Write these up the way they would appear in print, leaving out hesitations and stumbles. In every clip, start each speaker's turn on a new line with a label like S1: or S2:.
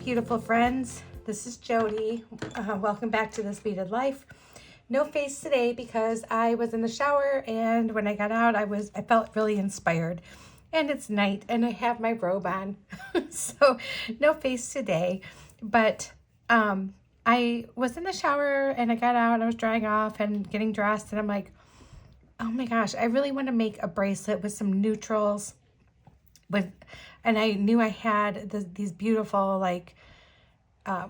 S1: beautiful friends. This is Jody. Welcome back to This Beaded Life. No face today because I was in the shower, and when I got out, I felt really inspired. And it's night, and I have my robe on, so no face today. But I was in the shower, and I got out. I was drying off and getting dressed, and I'm like, oh my gosh, I really want to make a bracelet with some neutrals. And I knew I had these beautiful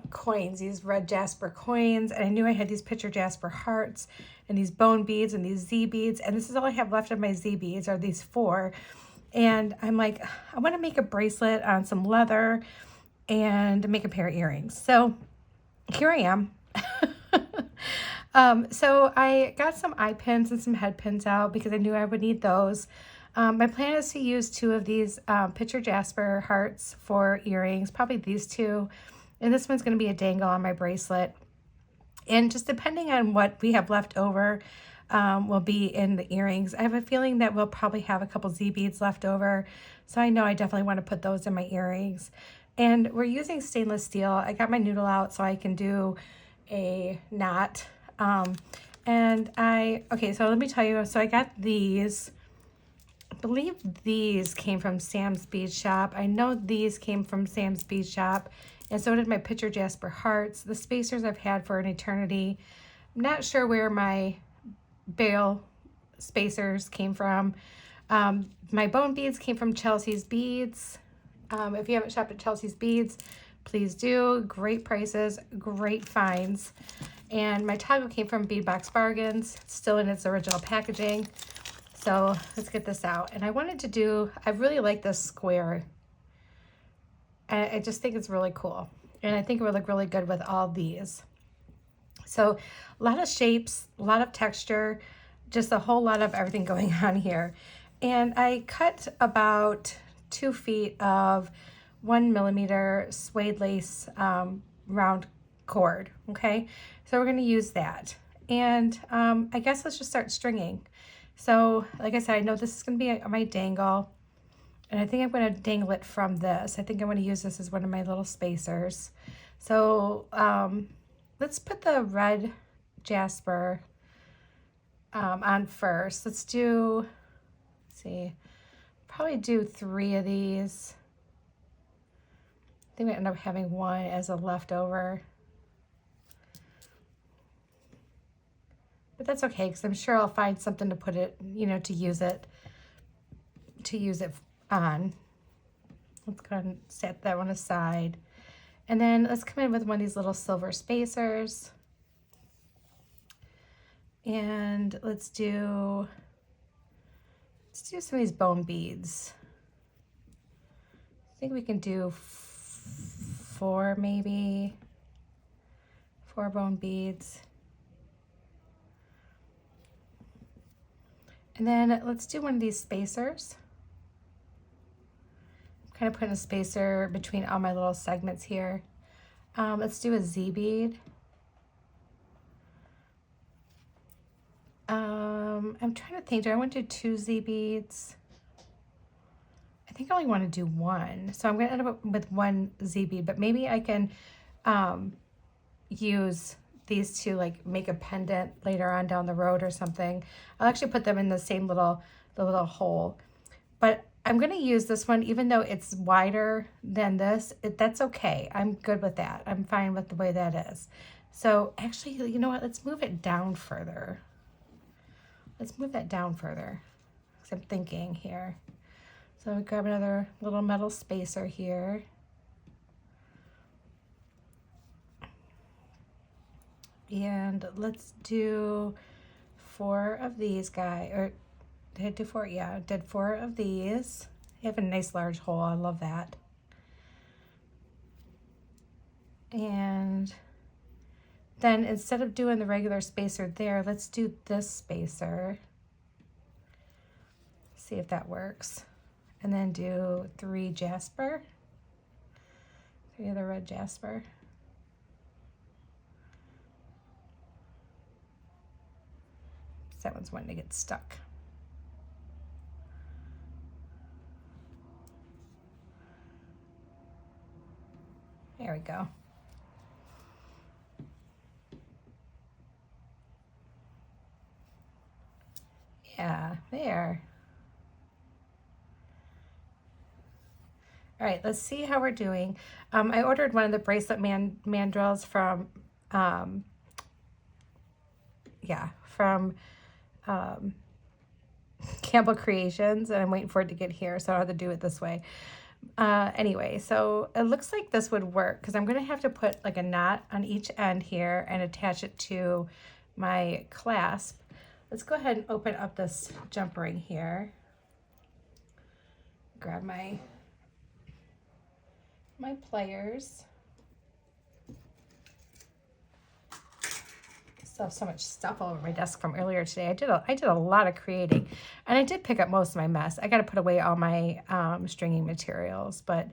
S1: coins, these Red Jasper coins, and I knew I had these picture Jasper hearts and these bone beads and these Z beads, and this is all I have left of my Z beads are these 4. And I'm like, I want to make a bracelet on some leather and make a pair of earrings. So here I am. So I got some eye pins and some head pins out because I knew I would need those. My plan is to use 2 of these picture Jasper hearts for earrings, probably these 2. And this one's going to be a dangle on my bracelet. And just depending on what we have left over will be in the earrings. I have a feeling that we'll probably have a couple Z beads left over. So I know I definitely want to put those in my earrings. And we're using stainless steel. I got my noodle out so I can do a knot. Okay, so let me tell you. So I got these. I believe these came from Sam's Bead Shop. I know these came from Sam's Bead Shop, and so did my picture Jasper hearts. The spacers I've had for an eternity. I'm not sure where my bail spacers came from. My bone beads came from Chelsea's Beads. If you haven't shopped at Chelsea's Beads, please do. Great prices, great finds. And my toggle came from Bead Box Bargains, still in its original packaging. So let's get this out. And I really like this square. I just think it's really cool. And I think it would look really good with all these. So a lot of shapes, a lot of texture, just a whole lot of everything going on here. And I cut about 2 feet of 1 millimeter suede lace round cord. Okay, so we're going to use that. And I guess let's just start stringing. So, like I said, I know this is going to be my dangle, and I think I'm going to dangle it from this. I think I'm going to use this as one of my little spacers. So, let's put the Red Jasper on first. Let's probably do 3 of these. I think we end up having 1 as a leftover. But that's okay, because I'm sure I'll find something to put it, to use it on. Let's go ahead and set that one aside. And then let's come in with one of these little silver spacers. And let's do some of these bone beads. I think we can do 4 maybe. 4 bone beads. And then let's do one of these spacers. I'm kind of putting a spacer between all my little segments here. Let's do a Z bead. I'm trying to think, do I want to do 2 Z beads? I think I only want to do 1. So I'm going to end up with 1 Z bead, but maybe I can use these to make a pendant later on down the road or something. I'll actually put them in the same little hole. But I'm going to use this one, even though it's wider than this. That's okay. I'm good with that. I'm fine with the way that is. So actually, you know what? Let's move it down further. Let's move that down further, because I'm thinking here. So we grab another little metal spacer here. And let's do 4 of these guys, or did I do 4? Yeah, I did 4 of these. They have a nice large hole, I love that. And then instead of doing the regular spacer there, let's do this spacer. See if that works. And then do 3 Jasper, 3 of the Red Jasper. That one's wanting to get stuck. There we go. Yeah, there. All right, let's see how we're doing. I ordered one of the bracelet mandrels from, Campbell Creations, and I'm waiting for it to get here, so I don't have to do it this way. Anyway, so it looks like this would work because I'm going to have to put like a knot on each end here and attach it to my clasp. Let's go ahead and open up this jump ring here. Grab my pliers. Still have so much stuff all over my desk from earlier today. I did a lot of creating, and I did pick up most of my mess. I got to put away all my stringing materials, but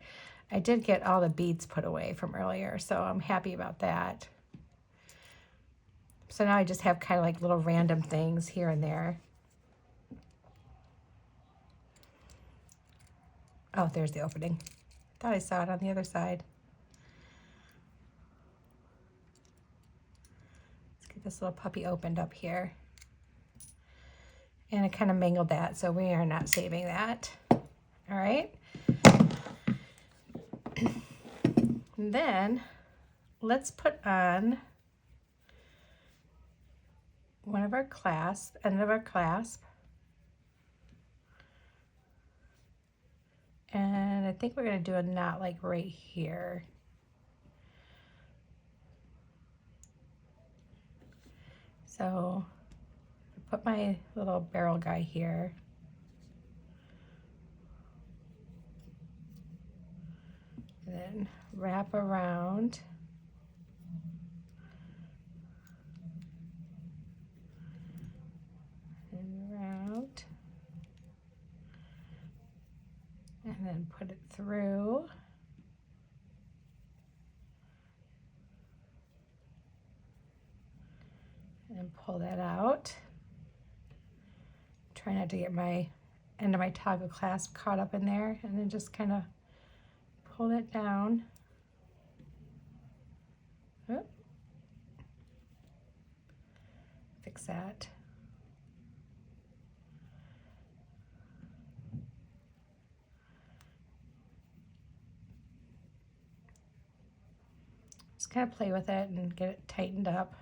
S1: I did get all the beads put away from earlier, so I'm happy about that. So now I just have kind of like little random things here and there. Oh, there's the opening. Thought I saw it on the other side. Let's get this little puppy opened up here. And I kind of mangled that, so we are not saving that. All right. And then let's put on one of our clasp, end of our clasp. And I think we're going to do a knot like right here. So put my little barrel guy here. And then wrap around. And around. And then put it through. And pull that out. Try not to get my end of my toggle clasp caught up in there, and then just kind of pull it down. Oh. Fix that. Just kind of play with it and get it tightened up.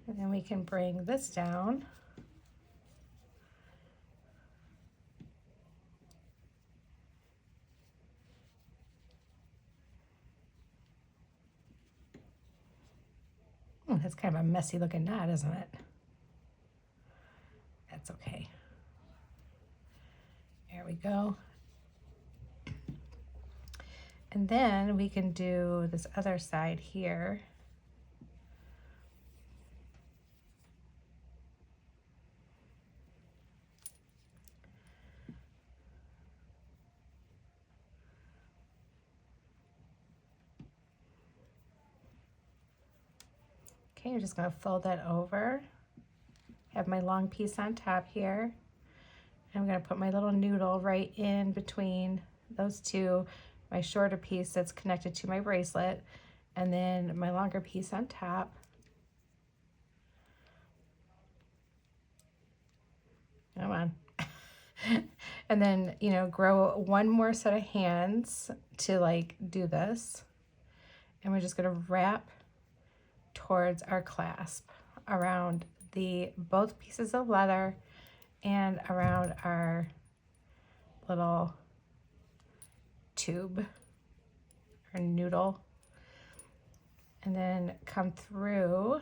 S1: And then we can bring this down. That's kind of a messy looking knot, isn't it? That's okay. There we go. And then we can do this other side here. Okay, you're just going to fold that over. Have my long piece on top here. I'm going to put my little noodle right in between those two, my shorter piece that's connected to my bracelet, and then my longer piece on top. Come on. And then, you know, grow one more set of hands to like do this. And we're just going to wrap towards our clasp around both pieces of leather and around our little tube or noodle, and then come through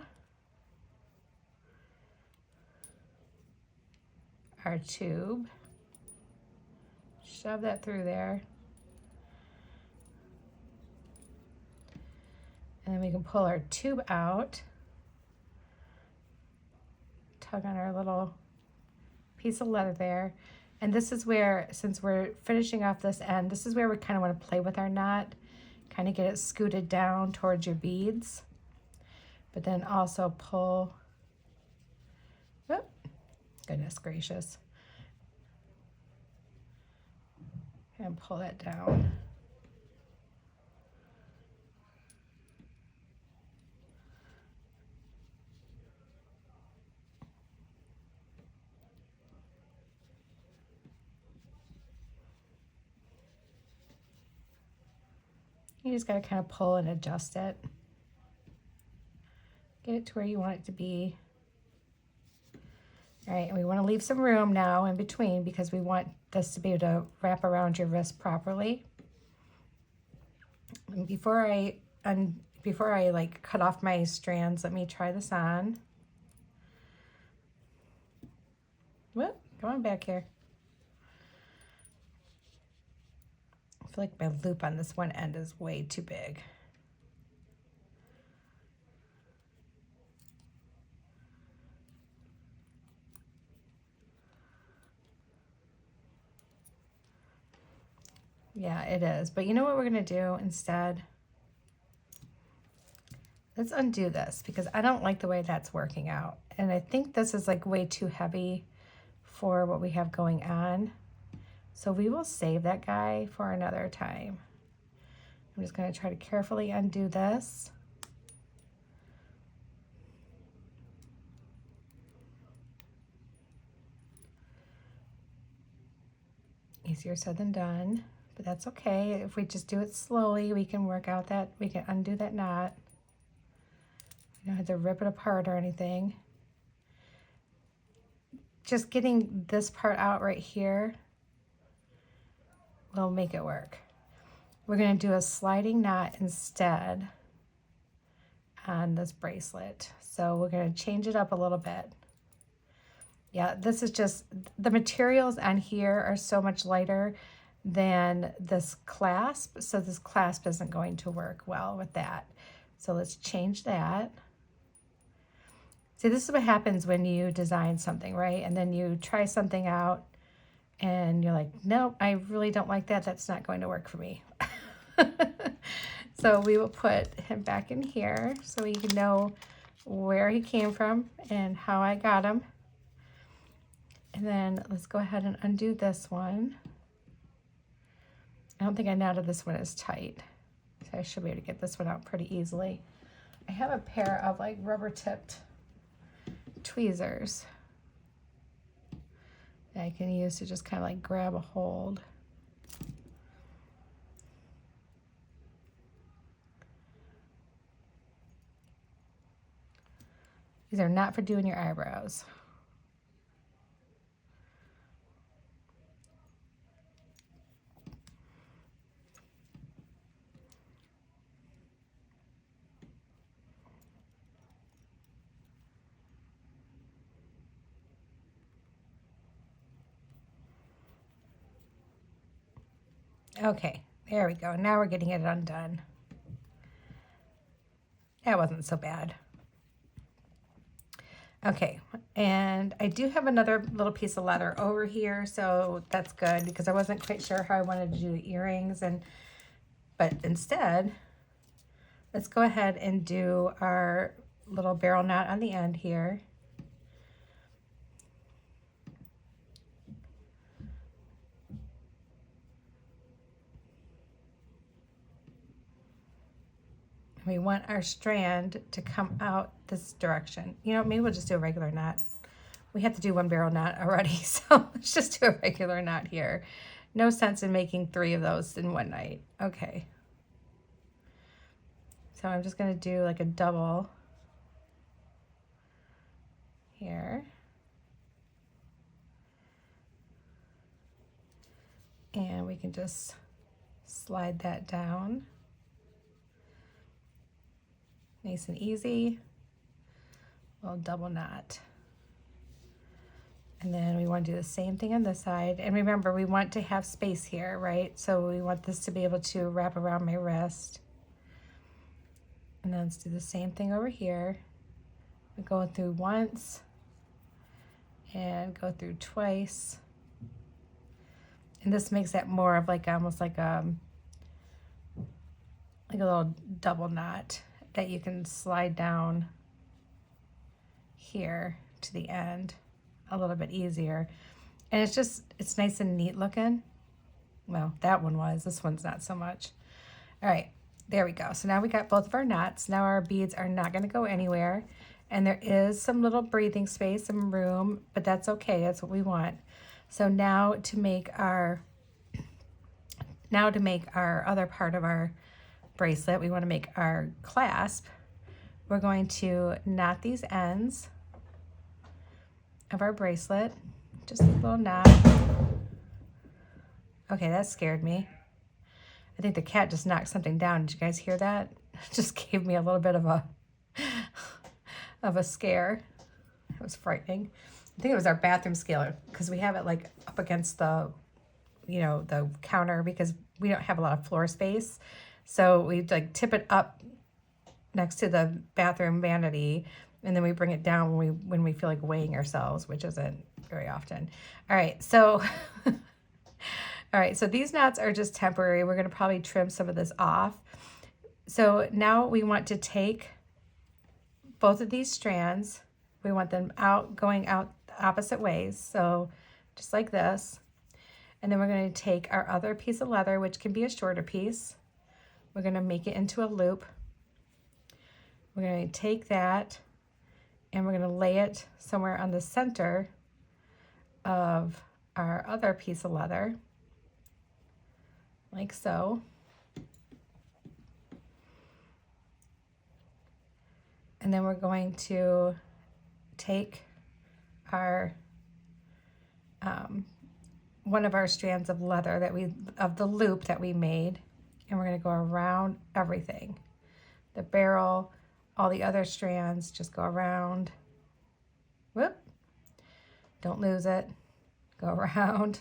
S1: our tube, shove that through there, and then we can pull our tube out, tug on our little piece of leather there. And this is where, since we're finishing off this end, this is where we kind of want to play with our knot, kind of get it scooted down towards your beads, but then also pull, oh, Goodness gracious. And pull that down. You just got to kind of pull and adjust it. Get it to where you want it to be. All right, and we want to leave some room now in between because we want this to be able to wrap around your wrist properly. And before I like cut off my strands, let me try this on. Whoop, come on back here. I feel like my loop on this one end is way too big. Yeah, it is. But you know what we're going to do instead? Let's undo this because I don't like the way that's working out. And I think this is like way too heavy for what we have going on. So we will save that guy for another time. I'm just going to try to carefully undo this. Easier said than done. But that's okay. If we just do it slowly, we can work out that, we can undo that knot. You don't have to rip it apart or anything. Just getting this part out right here will make it work. We're going to do a sliding knot instead on this bracelet. So we're going to change it up a little bit. Yeah, this is just, the materials on here are so much lighter than this clasp, so this clasp isn't going to work well with that. So let's change that. See, this is what happens when you design something, right? And then you try something out and you're like, nope, I really don't like that. That's not going to work for me. So we will put him back in here so you can know where he came from and how I got him. And then let's go ahead and undo this one. I don't think I knotted this one as tight, so I should be able to get this one out pretty easily. I have a pair of like rubber tipped tweezers that I can use to just kind of like grab a hold. These are not for doing your eyebrows. Okay, there we go. Now we're getting it undone. That wasn't so bad. Okay, and I do have another little piece of leather over here, so that's good because I wasn't quite sure how I wanted to do the earrings, but instead, let's go ahead and do our little barrel knot on the end here. We want our strand to come out this direction. You know, maybe we'll just do a regular knot. We have to do one barrel knot already, so let's just do a regular knot here. No sense in making 3 of those in one night. Okay. So I'm just gonna do like a double here. And we can just slide that down. Nice and easy. Little double knot. And then we want to do the same thing on this side. And remember, we want to have space here, right? So we want this to be able to wrap around my wrist. And then let's do the same thing over here. We go through once and go through twice. And this makes that more of like almost like a little double knot that you can slide down here to the end. a little bit easier. And it's nice and neat looking. Well, that one was. This one's not so much. All right, there we go. So now we got both of our knots. Now our beads are not going to go anywhere. And there is some little breathing space, some room, but that's okay. That's what we want. So now to make our other part of our bracelet, we want to make our clasp. We're going to knot these ends of our bracelet. Just a little knot. Okay, that scared me. I think the cat just knocked something down. Did you guys hear that? It just gave me a little bit of a scare. It was frightening. I think it was our bathroom scale because we have it like up against the, the counter because we don't have a lot of floor space. So we like tip it up next to the bathroom vanity, and then we bring it down when we feel like weighing ourselves, which isn't very often. All right, so so these knots are just temporary. We're going to probably trim some of this off. So now we want to take both of these strands. We want them going out the opposite ways. So just like this. And then we're going to take our other piece of leather, which can be a shorter piece. We're going to make it into a loop. We're going to take that and we're going to lay it somewhere on the center of our other piece of leather, like so. And then we're going to take our one of our strands of leather of the loop that we made, and we're going to go around everything. The barrel, all the other strands, just go around. Whoop. Don't lose it. Go around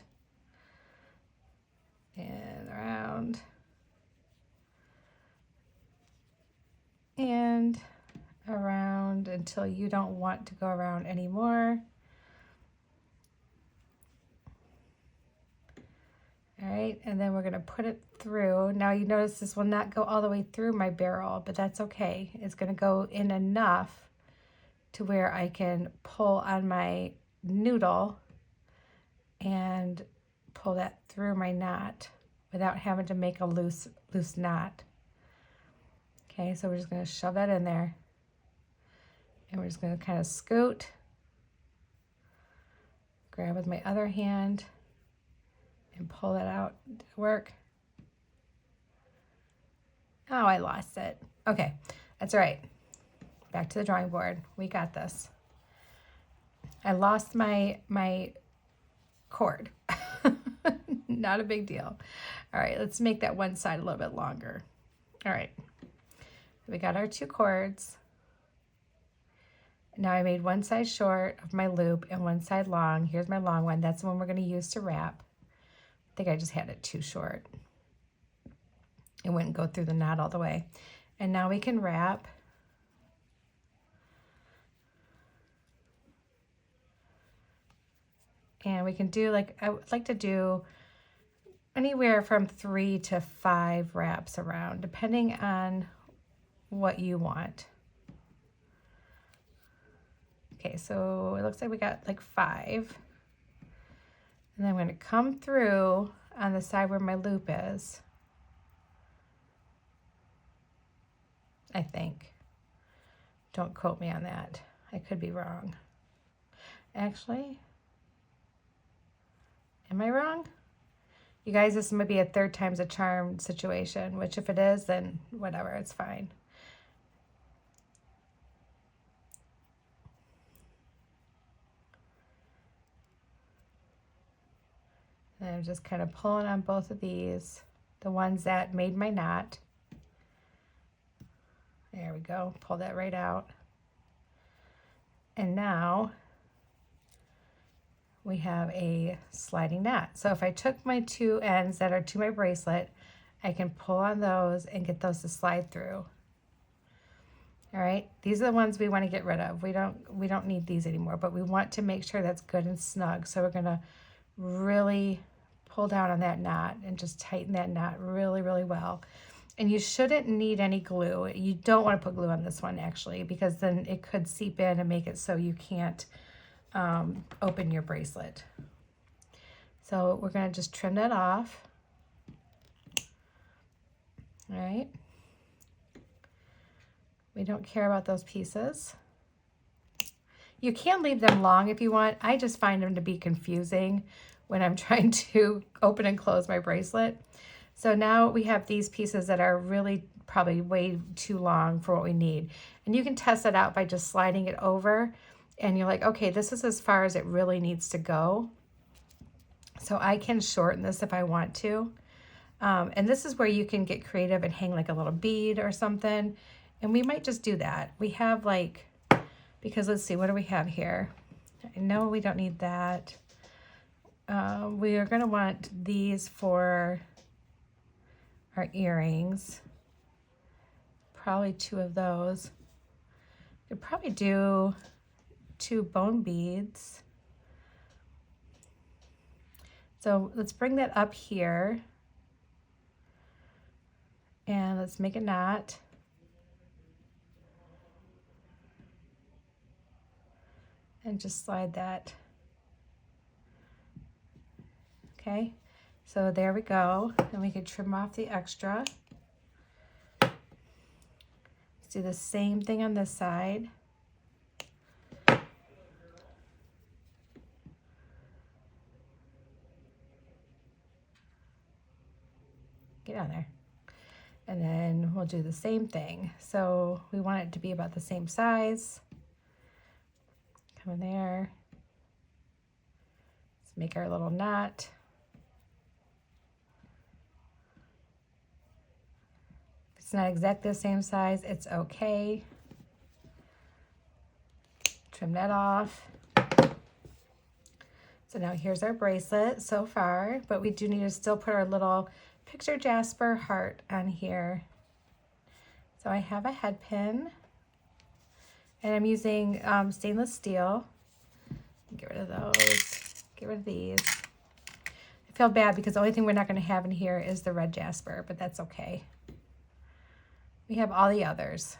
S1: and around and around until you don't want to go around anymore. All right, and then we're going to put it through. Now you notice this will not go all the way through my barrel, but that's okay. It's going to go in enough to where I can pull on my noodle and pull that through my knot without having to make a loose knot. Okay, so we're just going to shove that in there. And we're just going to kind of scoot, grab with my other hand, and pull that out. Did it work? Oh, I lost it. Okay, that's all right. Back to the drawing board. We got this. I lost my cord. Not a big deal. All right, let's make that one side a little bit longer. All right, we got our two cords. Now I made one side short of my loop and one side long. Here's my long one. That's the one we're going to use to wrap. I think I just had it too short. It wouldn't go through the knot all the way. And now we can wrap. And we can do, I would like to do anywhere from 3 to 5 wraps around, depending on what you want. Okay, so it looks like we got like 5. And then I'm going to come through on the side where my loop is, I think. Don't quote me on that. I could be wrong. Actually, am I wrong? You guys, this might be a 3rd time's a charm situation, which if it is, then whatever, it's fine. And I'm just kind of pulling on both of these, the ones that made my knot. There we go, pull that right out. And now we have a sliding knot. So if I took my 2 ends that are to my bracelet, I can pull on those and get those to slide through. All right, these are the ones we want to get rid of. We don't need these anymore, but we want to make sure that's good and snug. So we're gonna really pull down on that knot and just tighten that knot really, really well. And you shouldn't need any glue. You don't want to put glue on this one actually, because then it could seep in and make it so you can't open your bracelet. So we're going to just trim that off. All right. We don't care about those pieces. You can leave them long if you want. I just find them to be confusing when I'm trying to open and close my bracelet. So now we have these pieces that are really probably way too long for what we need. And you can test it out by just sliding it over. And you're like, okay, this is as far as it really needs to go. So I can shorten this if I want to. And this is where you can get creative and hang like a little bead or something. And we might just do that. We have like, because let's see, what do we have here? I know we don't need that. We are going to want these for our earrings. Probably 2 of those. Could probably do 2 bone beads. So let's bring that up here. And let's make a knot. And just slide that. Okay, so there we go. And we could trim off the extra. Let's do the same thing on this side. Get on there. And then we'll do the same thing. So we want it to be about the same size. Come in there. Let's make our little knot. If it's not exactly the same size, it's okay. Trim that off. So now here's our bracelet so far, but we do need to still put our little picture Jasper heart on here. So I have a head pin, and I'm using stainless steel. Get rid of those, get rid of these. I feel bad because the only thing we're not going to have in here is the red jasper, but that's okay. We have all the others.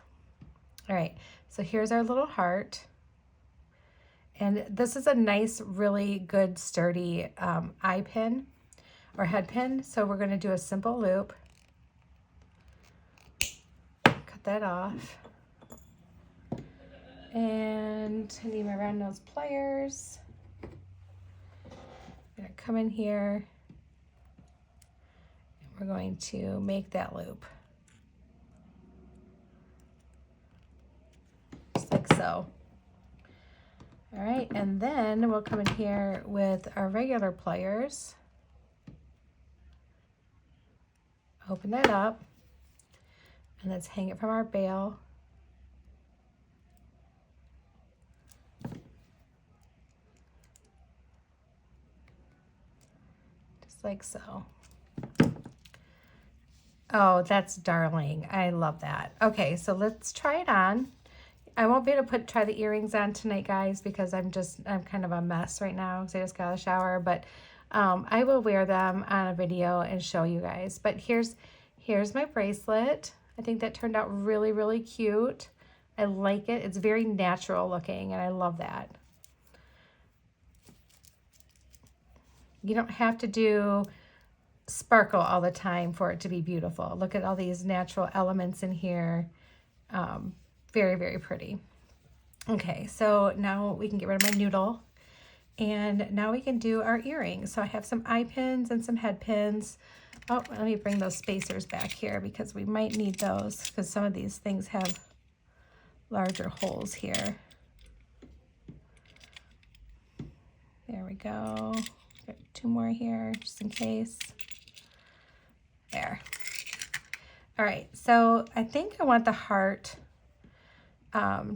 S1: All right, so here's our little heart. And this is a nice, really good, sturdy eye pin or head pin. So we're going to do a simple loop. Cut that off. And I need my round nose pliers. I'm going to come in here. And we're going to make that loop. Just like so. All right, and then we'll come in here with our regular pliers. Open that up, and let's hang it from our bail. Just like so. Oh, that's darling. I love that. Okay, so let's try it on. I won't be able to try the earrings on tonight, guys, because I'm kind of a mess right now because I just got out of the shower. But I will wear them on a video and show you guys. But here's my bracelet. I think that turned out really, really cute. I like it. It's very natural looking, and I love that. You don't have to do sparkle all the time for it to be beautiful. Look at all these natural elements in here. Very, very pretty. Okay, so now we can get rid of my noodle. And now we can do our earrings. So I have some eye pins and some head pins. Oh, let me bring those spacers back here because we might need those because some of these things have larger holes here. There we go. Got 2 more here just in case. There. All right, so I think I want the heart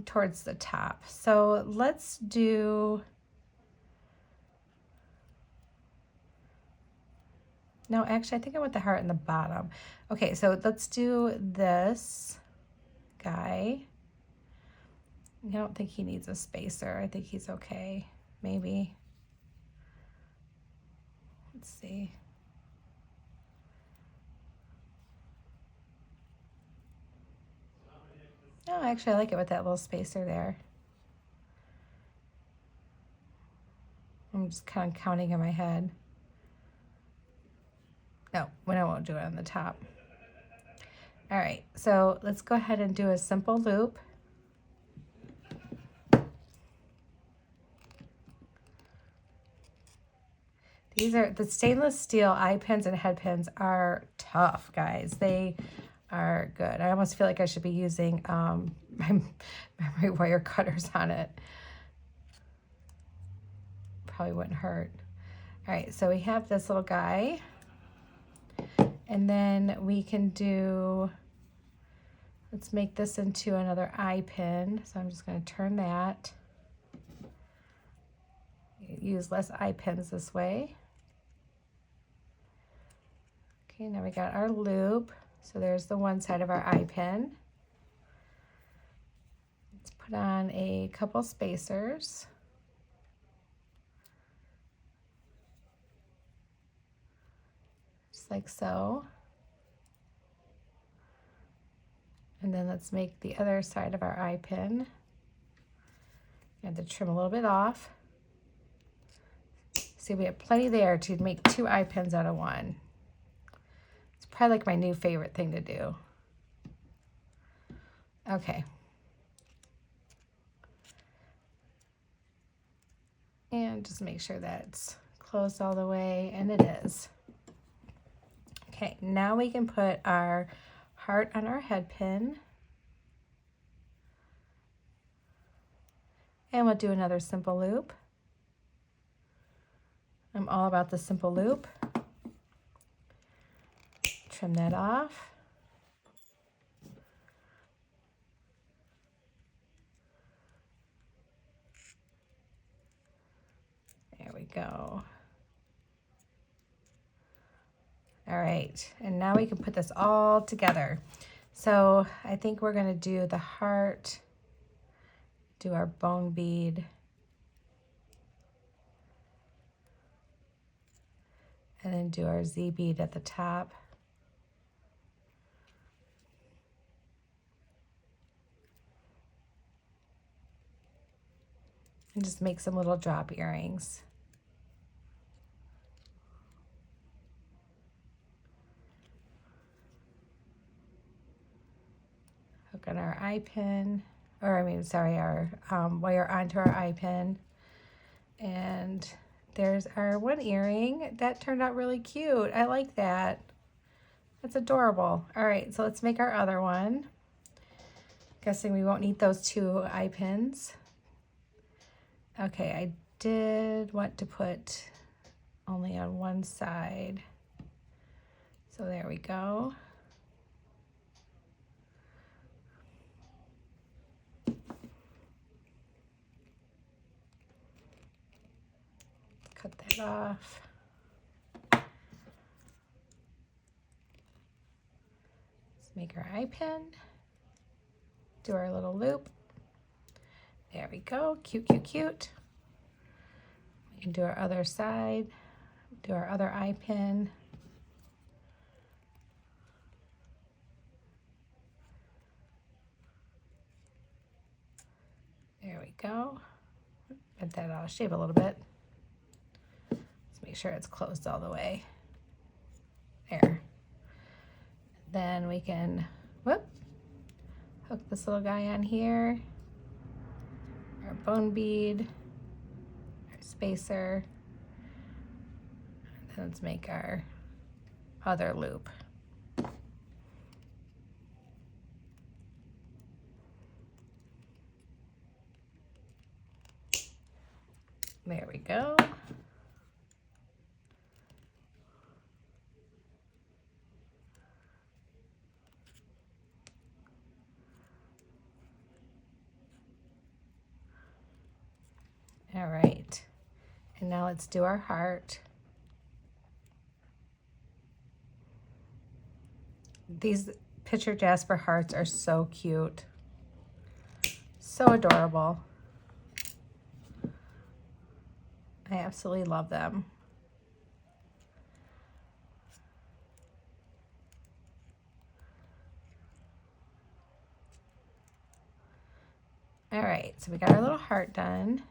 S1: towards the top. So let's do, no, actually, I think I want the heart in the bottom. Okay, so let's do this guy. I don't think he needs a spacer. I think he's okay, maybe. Let's see. Oh, actually, I like it with that little spacer there. I'm just kind of counting in my head. No, when I won't do it on the top. All right, so let's go ahead and do a simple loop. These are the stainless steel eye pins and head pins are tough, guys. They are good. I almost feel like I should be using my memory wire cutters on it. Probably wouldn't hurt. All right, so we have this little guy. And then we can do, let's make this into another eye pin. So I'm just going to turn that. Use less eye pins this way. Okay, now we got our loop. So there's the one side of our eye pin. Let's put on a couple spacers. Just like so. And then let's make the other side of our eye pin. I have to trim a little bit off. See, we have plenty there to make 2 eye pins out of one. It's probably like my new favorite thing to do. Okay. And just make sure that it's closed all the way, and it is. Okay, now we can put our heart on our head pin. And we'll do another simple loop. I'm all about the simple loop. Trim that off. There we go. All right, and now we can put this all together. So I think we're gonna do the heart, do our bone bead, and then do our Z bead at the top. And just make some little drop earrings. Hook on our eye pin, or I mean, sorry, our wire onto our eye pin. And there's our one earring. That turned out really cute. I like that. That's adorable. All right, so let's make our other one. Guessing we won't need those 2 eye pins. Okay, I did want to put only on one side. So there we go. Cut that off. Let's make our eye pin. Do our little loop. There we go, cute, cute, cute. We can do our other side, do our other eye pin. There we go. Bend that out, shave a little bit. Let's make sure it's closed all the way. There. Then we can, hook this little guy on here. Our bone bead, our spacer, and then let's make our other loop. There we go. All right, and now let's do our heart. These picture Jasper hearts are so cute, so adorable. I absolutely love them. All right, so we got our little heart done.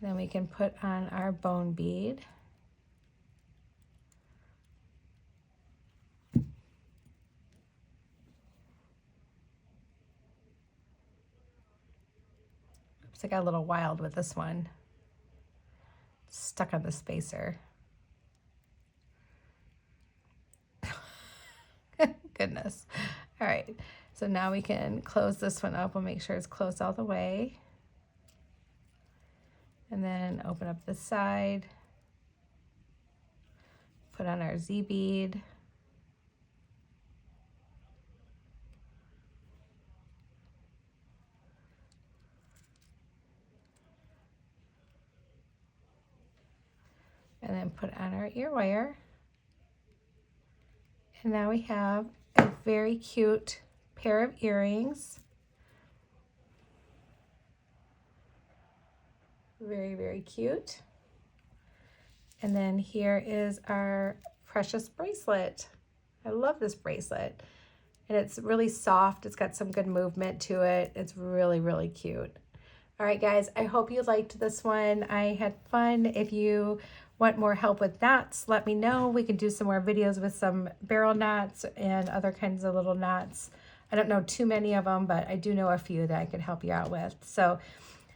S1: Then we can put on our bone bead. Oops, I got a little wild with this one. Stuck on the spacer. Goodness. All right, so now we can close this one up. We'll make sure it's closed all the way. And then open up this side. Put on our Z bead. And then put on our ear wire. And now we have a very cute pair of earrings. Very, very cute. And then here is our precious bracelet. I love this bracelet. And it's really soft. It's got some good movement to it. It's really, really cute. All right, guys, I hope you liked this one. I had fun. If you want more help with knots, let me know. We can do some more videos with some barrel knots and other kinds of little knots. I don't know too many of them, but I do know a few that I can help you out with. So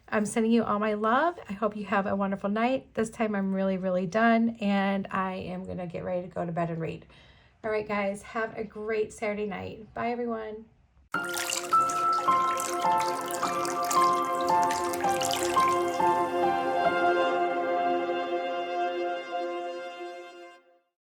S1: I'm sending you all my love. I hope you have a wonderful night. This time I'm really, really done, and I am going to get ready to go to bed and read. All right, guys, have a great Saturday night. Bye, everyone.